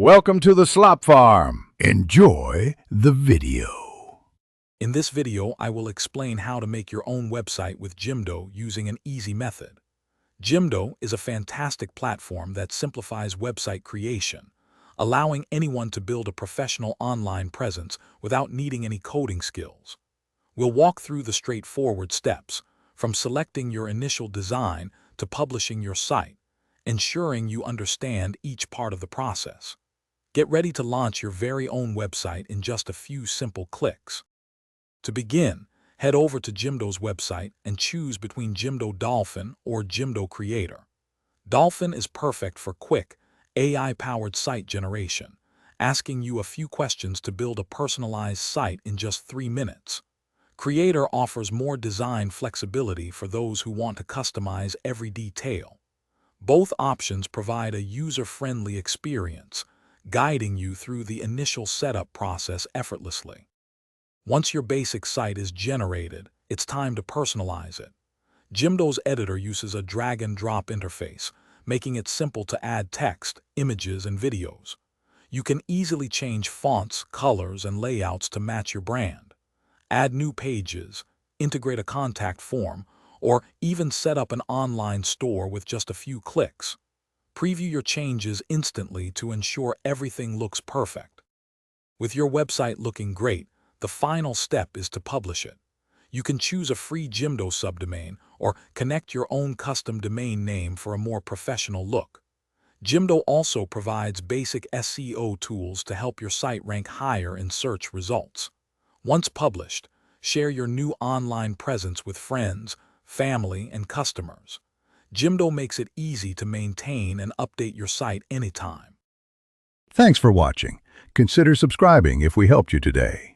Welcome to the Slop Farm. Enjoy the video. In this video, I will explain how to make your own website with Jimdo using an easy method. Jimdo is a fantastic platform that simplifies website creation, allowing anyone to build a professional online presence without needing any coding skills. We'll walk through the straightforward steps, from selecting your initial design to publishing your site, ensuring you understand each part of the process. Get ready to launch your very own website in just a few simple clicks. To begin, head over to Jimdo's website and choose between Jimdo Dolphin or Jimdo Creator. Dolphin is perfect for quick, AI-powered site generation, asking you a few questions to build a personalized site in just 3 minutes. Creator offers more design flexibility for those who want to customize every detail. Both options provide a user-friendly experience, guiding you through the initial setup process effortlessly. Once your basic site is generated, it's time to personalize it. Jimdo's editor uses a drag-and-drop interface, making it simple to add text, images, and videos. You can easily change fonts, colors, and layouts to match your brand. Add new pages, integrate a contact form, or even set up an online store with just a few clicks. Preview your changes instantly to ensure everything looks perfect. With your website looking great, the final step is to publish it. You can choose a free Jimdo subdomain or connect your own custom domain name for a more professional look. Jimdo also provides basic SEO tools to help your site rank higher in search results. Once published, share your new online presence with friends, family, and customers. Jimdo makes it easy to maintain and update your site anytime. Thanks for watching. Consider subscribing if we helped you today.